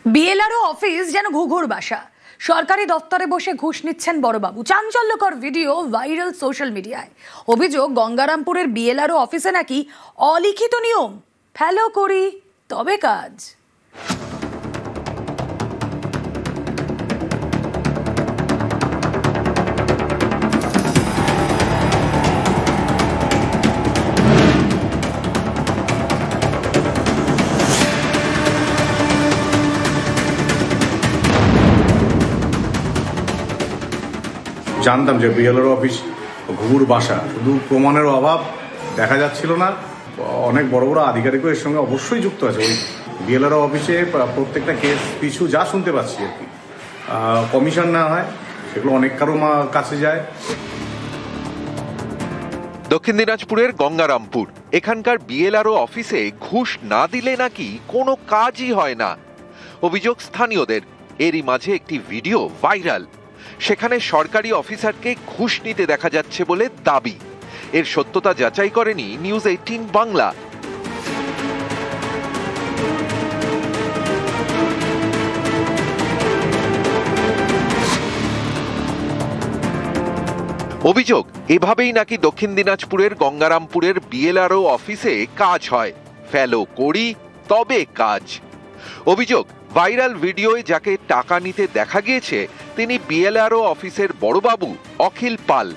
BLRO office যেন ঘুঘুর বাসা। সরকারি দপ্তরে বসে ঘুষ নিচ্ছেন বড়বাবু। চাঞ্চল্যকর ভিডিও ভাইরাল সোশ্যাল মিডিয়ায়। অভিযোগ, গঙ্গারামপুরের বিএলআরও অফিসে নাকি অলিখিত নিয়ম, ফলো করি তবে কাজ। জানতাম যে বিএলআরও অফিস ঘুঘুর বাসা, শুধু প্রমাণের অভাব দেখা যাচ্ছিল না, অনেক বড় বড় আধিকারিকও এর সঙ্গে অবশ্যই যুক্ত আছে। ওই বিএলআরও অফিসে প্রত্যেকটা কেস পিছু যা শুনতে পাচ্ছি আর কি কমিশন নেওয়া হয়, সেগুলো অনেক কারো কাছে যায়। দক্ষিণ দিনাজপুরের গঙ্গারামপুর, এখানকার বিএলআরও অফিসে ঘুষ না দিলে নাকি কোনো কাজই হয় না। অভিযোগ স্থানীয়দের। এরই মাঝে একটি ভিডিও ভাইরাল। সেখানে সরকারি অফিসারকে ঘুষ নিতে দেখা যাচ্ছে বলে দাবি। এর সত্যতা যাচাই করেনি নিউজ 18 বাংলা। অভিযোগ, এভাবেই নাকি দক্ষিণ দিনাজপুরের গঙ্গারামপুরের বিএলআরও অফিসে কাজ হয়। ফলো করি তবে কাজ। অভিযোগ, ভাইরাল ভিডিওয় যাকে টাকা নিতে দেখা গিয়েছে তিনি বিএলআরও অফিসের বড়বাবু অখিল পাল।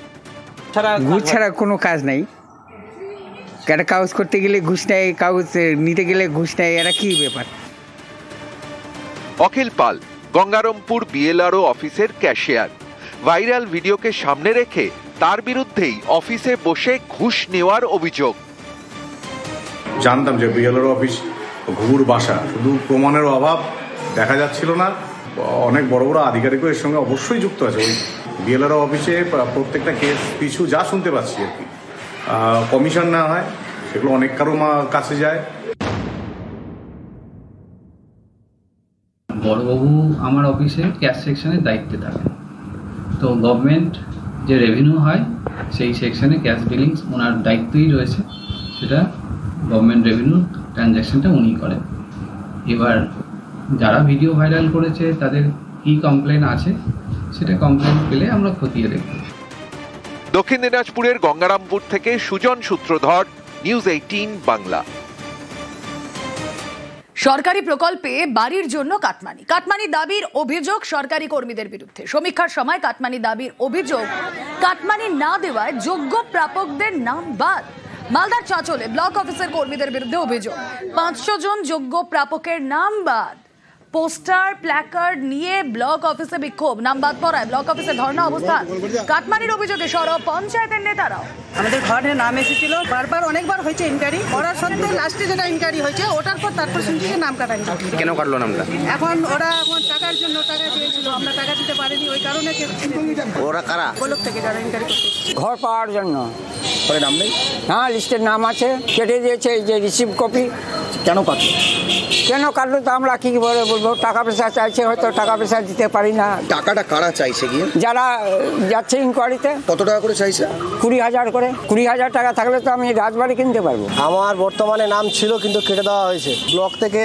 ঘুষ ছাড়া কোনো কাজ নাই। একটা কাগজ করতে গেলে ঘুষ নেয়, কাগজ নিতে গেলে ঘুষ নেয়, এরা কি ব্যাপার? অখিল পাল গঙ্গারামপুর বিএলআরও অফিসের ক্যাশিয়ার। ভাইরাল ভিডিওকে সামনে রেখে তার বিরুদ্ধেই অফিসে বসে ঘুষ নেওয়ার অভিযোগ। জানতাম যে বিএলআরও অফিস ঘুঘুর বাসা, শুধু প্রমাণের অভাব দেখা যাচ্ছিল না, অনেক বড় বড় আধিকারিকও এর সঙ্গে অবশ্যই যুক্ত আছে। ওই বিএলআরও অফিসে প্রত্যেকটা কেস পিছু যা শুনতে পাচ্ছি আর কি কমিশন নেওয়া হয়, সেগুলো অনেক কারো কাছে যায়। বড়বাবু আমার অফিসে ক্যাশ সেকশনের দায়িত্বে থাকেন। তো গভর্নমেন্ট যে রেভিনিউ হয় সেই সেকশনে ক্যাশ বিলিংস ওনার দায়িত্বই রয়েছে, সেটা গভর্নমেন্ট রেভিনিউ ট্রানজ্যাকশনটা উনি করেন। এবার যারা ভিডিও ভাইরাল করেছে তাদের কি কমপ্লেন আছে সেটা কমপ্লেন পেলে আমরা খতিয়ে দেখব। দক্ষিণ দিনাজপুরের গঙ্গারামপুর থেকে সুজন সূত্রধর, নিউজ 18 বাংলা। সরকারি প্রকল্পে বাড়ির জন্য কাটমানি দাবির অভিযোগ সরকারি কর্মীদের বিরুদ্ধে। সমীক্ষার সময় কাটমানি দাবির অভিযোগ, কাটমানি না দেওয়ায় যোগ্য প্রাপকদের নাম বাদ। মালদার চাঁচলে ব্লক অফিসের কর্মীদের বিরুদ্ধে অভিযোগ, 500 জন যোগ্য প্রাপকের নাম বাদ। পোস্টার প্ল্যাকার্ড নিয়ে ব্লক অফিসে বিক্ষোভ, নাম বাদ পড়ায় ব্লক অফিসে ধর্ণা অবস্থান। কাটমানির অভিযোগে সরব পঞ্চায়েতের নেতারাও। আমাদের ঘরে নাম এসেছিল, বারবার অনেকবার হয়েছে ইনকোয়ারি করার সত্ত্বেও লাস্টে যেটা ইনকোয়ারি হয়েছে ওটার পর তারপর শুনছি নাম কাটা গেছে। কেন কাটলো নামটা? এখন ওরা টাকার জন্য টাকা দিয়েছিল, আমরা টাকা দিতে পারিনি, ওই কারণে ওরা কারা? ব্লক থেকে যারা ইনকোয়ারি করছে ঘর পাওয়ার জন্য। ওর নাম নেই? হ্যাঁ, লিস্টের নাম আছে, কেটে দিয়েছে। এই যে রিসিভ কপি। কেন কাটলো? কেন কাটলো তো আমরা কি বলে বলবো? টাকা পয়সা চাইছে, হয়তো টাকা পয়সা দিতে পারি না। টাকাটা কারা চাইছে গিয়ে? যারা যাচ্ছে ইনকোয়ারিতে। কত টাকা করে চাইছে? 20,000 করে। 20,000 টাকা থাকলে তো আমি রাজবাড়ি কিনতে পারবো। আমার বর্তমানে নাম ছিল কিন্তু কেটে দেওয়া হয়েছে। ব্লক থেকে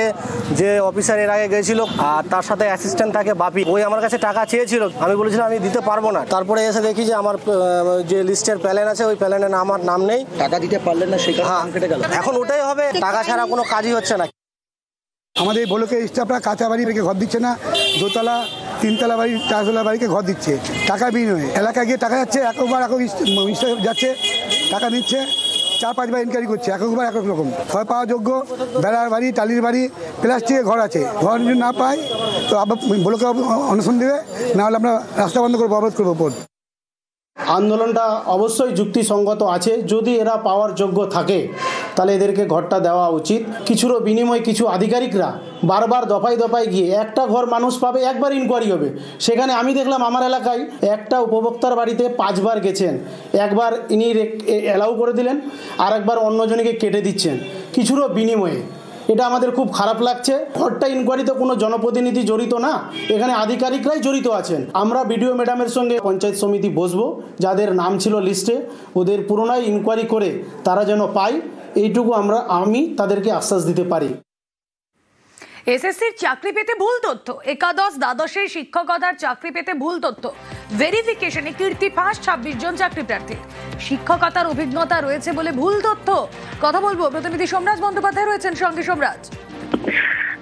যে অফিসার এর আগে গেছিল আর তার সাথে অ্যাসিস্ট্যান্ট থাকে বাপি, ওই আমার কাছে টাকা চেয়েছিল, আমি বলেছিলাম আমি দিতে পারবো না। তারপরে এসে দেখি যে আমার যে লিস্টের প্ল্যান আছে ওই প্ল্যানে আমার নাম নেই। টাকা দিতে পারলেন না, সেই কারণে নাম কেটে গেল। এখন ওটাই হবে, টাকা ছাড়া কোনো কাজই হচ্ছে না। আমাদের ব্লকের স্টাফরা কাঁচা বাড়ি থেকে ঘর দিচ্ছে না, দোতলা 3তলা বাড়ি 4তলা বাড়িকে ঘর দিচ্ছে টাকা বিনিময়ে। এলাকায় গিয়ে টাকা যাচ্ছে, একবার যাচ্ছে, টাকা নিচ্ছে, 4-5 বার ইনকোয়ারি করছে, একবার এক রকম। ঘর পাওয়া যোগ্য, বেড়ার বাড়ি, টালির বাড়ি, প্লাস্টিকের ঘর আছে, ঘর যদি না পাই তো আবার ব্লকে অনশন দেবে, না হলে আমরা রাস্তা বন্ধ করবো, অবরোধ করবো। আন্দোলনটা অবশ্যই যুক্তিসঙ্গত আছে। যদি এরা পাওয়ার যোগ্য থাকে তাহলে এদেরকে ঘরটা দেওয়া উচিত। কিছুরও বিনিময়ে কিছু আধিকারিকরা বারবার দফায় দফায় গিয়ে একটা ঘর মানুষ পাবে, একবার ইনকোয়ারি হবে। সেখানে আমি দেখলাম আমার এলাকায় একটা উপভোক্তার বাড়িতে 5 বার গেছেন, একবার ইনি অ্যালাউ করে দিলেন, আর একবার অন্যজনকে কেটে দিচ্ছেন কিছুরও বিনিময়ে। এটা আমাদের খুব খারাপ লাগছে। ঘরটা ইনকোয়ারিতে কোনো জনপ্রতিনিধি জড়িত না, এখানে আধিকারিকরাই জড়িত আছেন। আমরা বিডিও ম্যাডামের সঙ্গে পঞ্চায়েত সমিতি বসবো, যাদের নাম ছিল লিস্টে ওদের পুনরায় ইনকোয়ারি করে তারা যেন পায়, এইটুকু আমি তাদেরকে আশ্বাস দিতে পারি। এসএসসির চাকরি পেতে ভুল তথ্য, একাদশ দ্বাদশের শিক্ষকতার চাকরি পেতে ভুল তথ্য, ভেরিফিকেশনে কীর্তি ফাঁস 26 জন চাকরি প্রার্থী। শিক্ষকতার অভিজ্ঞতা রয়েছে বলে ভুল তথ্য। কথা বলবো, প্রতিনিধি সোমরাজ বন্দ্যোপাধ্যায় রয়েছেন সঙ্গে। সোমরাজ,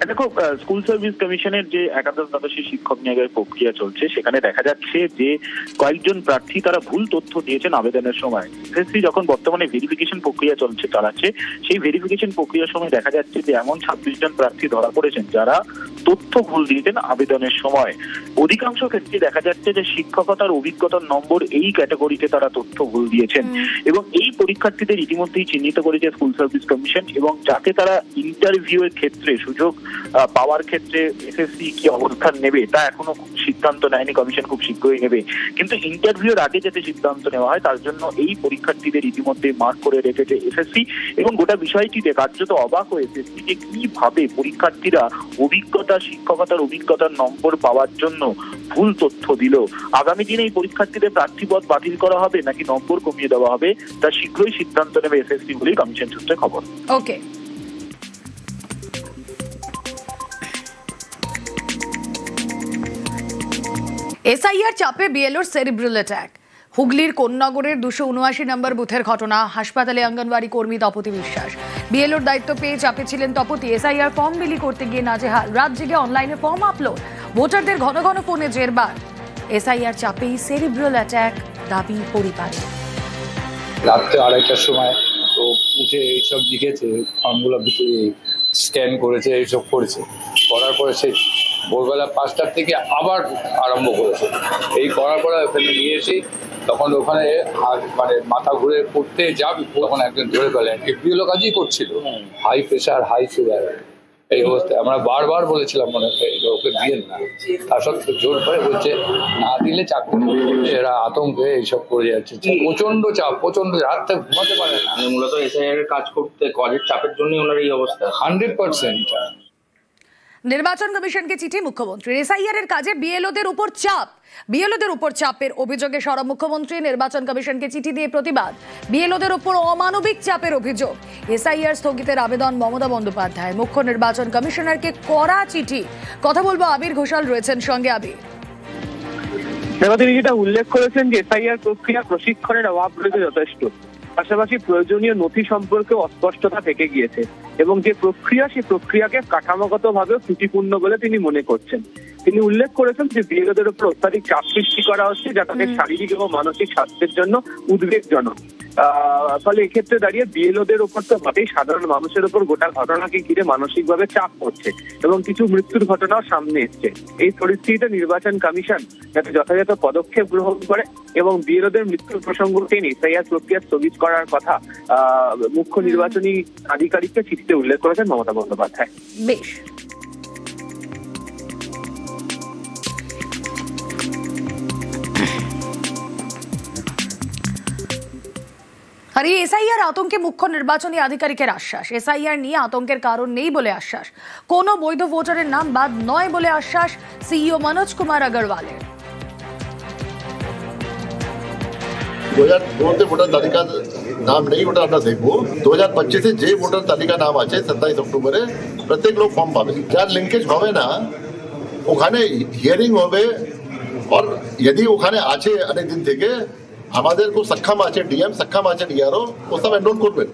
দেখো, স্কুল সার্ভিস কমিশনের যে একাদশ দ্বাদশের শিক্ষক নিয়োগের প্রক্রিয়া চলছে, সেখানে দেখা যাচ্ছে যে কয়েকজন প্রার্থী তারা ভুল তথ্য দিয়েছেন আবেদনের সময়। এসএসসি যখন বর্তমানে ভেরিফিকেশন প্রক্রিয়া চালাচ্ছে, সেই ভেরিফিকেশন প্রক্রিয়ার সময় দেখা যাচ্ছে যে এমন 26 জন প্রার্থী ধরা পড়েছেন যারা তথ্য ভুল দিয়েছেন আবেদনের সময়। অধিকাংশ ক্ষেত্রে দেখা যাচ্ছে যে শিক্ষকতার অভিজ্ঞতার নম্বর এই ক্যাটাগরিতে তারা তথ্য ভুল দিয়েছেন এবং এই পরীক্ষার্থীদের ইতিমধ্যেই চিহ্নিত করেছে স্কুল সার্ভিস কমিশন এবং যাতে তারা ইন্টারভিউ এর ক্ষেত্রে সুযোগ পাওয়ার ক্ষেত্রে এসএসসি কি অবস্থান নেবে তা এখনো সিদ্ধান্ত নেয়নি কমিশন, খুব শীঘ্রই নেবে। কিন্তু ইন্টারভিউর আগে যাতে সিদ্ধান্ত নেওয়া হয় তার জন্য এই পরীক্ষার্থীদের ইতিমধ্যে মার্ক করে রেখেছে এসএসসি এবং গোটা বিষয়টিতে কার্যত অবাক হয়েছে এসএসসি যে কিভাবে পরীক্ষার্থীরা শিক্ষকতার অভিজ্ঞতার নম্বর পাওয়ার জন্য ভুল তথ্য দিল। আগামী দিনে এই পরীক্ষার্থীদের প্রার্থীপদ বাতিল করা হবে নাকি নম্বর কমিয়ে দেওয়া হবে তা শীঘ্রই সিদ্ধান্ত নেবে এসএসসি বলেই কমিশন সূত্রে খবর। ওকে। এসআইআর চাপে বিএলওর সেরিব্রাল অ্যাটাক। হুগলির কোন্নগরের 279 নম্বর বুথের ঘটনা। হাসপাতালে অঙ্গনওয়াড়ি কর্মী তপতি বিশ্বাস। বিএলওর দায়িত্ব পেয়ে চাপে ছিলেন তপতি। এসআইআর ফর্ম বিলি করতে গিয়ে নাজেহাল। রাত জেগে অনলাইনে ফর্ম আপলোড। ভোটারদের ঘন ঘন ফোনে জেরবার। এসআইআর চাপেই সেরিব্রাল অ্যাটাক, দাবি পরিবারের। রাত্রে 2:30টার সময় তো উঠে এইসব লিখেছে, ফর্মগুলো স্ক্যান করেছে, এইসব করেছে। করার পরে সে ভোরবেলা 5টার থেকে আবার আরম্ভ করেছে। এই করার পরে ওখানে নিয়ে এসে তখন ওখানে মানে মাথা ঘুরে পড়তে যাবি, তখন একজন ধরে ফেলে। এপিএলও কাজই করছিল, হাই প্রেশার, হাই সুগার, এই অবস্থায়। আমরা বারবার বলেছিলাম মনে হয় ওকে দিয়েন না, তার সত্ত্বেও জোর করে বলছে না দিলে চাকরি। এরা আতঙ্কে এইসব করে যাচ্ছে। প্রচন্ড চাপ, প্রচন্ড রাত থেকে ঘুমাতে পারে না। মূলত এসআইআর কাজ করতে কাজের চাপের জন্যই ওনার এই অবস্থা। 100%। নির্বাচন কমিশনকে চিঠি মুখ্যমন্ত্রী। এসআইআর এর কাজে বিএলওদের উপর চাপের অভিযোগে সরব মুখ্যমন্ত্রী। নির্বাচন কমিশনকে চিঠি দিয়ে প্রতিবাদ। বিএলওদের উপর অমানবিক চাপের অভিযোগ। এসআইআর স্থগিতের আবেদন মমতা বন্দ্যোপাধ্যায়। মুখ্য নির্বাচন কমিশনারকে কড়া চিঠি। কথা বলবো, আবির ঘোষাল রয়েছেন সঙ্গে। আবির, তিনি যেটা উল্লেখ করেছেন যে এসআইআর প্রক্রিয়া প্রশিক্ষণের অভাব রয়েছে যথেষ্ট, পাশাপাশি প্রয়োজনীয় নথি সম্পর্কে অস্পষ্টতা থেকে গিয়েছে এবং যে প্রক্রিয়া, সেই প্রক্রিয়াকে কাঠামোগতভাবে ত্রুটিপূর্ণ বলে তিনি মনে করছেন। তিনি উল্লেখ করেছেন যে বিএলওদের উপর অত্যাধিক চাপ সৃষ্টি করা হচ্ছে, যা তাদের শারীরিক এবং মানসিক স্বাস্থ্যের জন্য উদ্বেগজনক। ফলে এক্ষেত্রে দাঁড়িয়ে বিএলওদের উপর তো ভাবেই সাধারণ মানুষের উপর গোটা ঘটনাকে ঘিরে মানসিকভাবে চাপ পড়ছে এবং কিছু মৃত্যুর ঘটনাও সামনে এসছে। এই পরিস্থিতিতে নির্বাচন কমিশন যাতে যথাযথ পদক্ষেপ গ্রহণ করে এবং বিএলওদের মৃত্যুর প্রসঙ্গকে এসআইআর প্রক্রিয়া স্থগিত করার কথা মুখ্য নির্বাচনী আধিকারিককে চিঠিতে উল্লেখ করেছেন মমতা বন্দ্যোপাধ্যায়। বেশ। আর এই এসআইআর আতঙ্কে মুখ্য নির্বাচনী আধিকারিকের আশ্বাস। এসআইআর নিয়ে আতঙ্কের কারণ নেই বলে আশ্বাস। কোনো বৈধ ভোটারের নাম বাদ নয় বলে আশ্বাস সিইও মনোজ কুমার আগরওয়ালের। 2002 ভোটার তালিকা নাম নেই, ওটা আমরা দেখবো। 2025 যে ভোটার তালিকা নাম আছে 27 অক্টোবরে প্রত্যেক লোক ফর্ম পাবে। যার লিঙ্কেজ হবে না ওখানে হিয়ারিং হবে, আর যদি ওখানে আছে অনেক দিন থেকে আমাদের সক্ষম আছে ডিএম, সক্ষম আছে ডিআরও, ও সব এনরোল করবেন।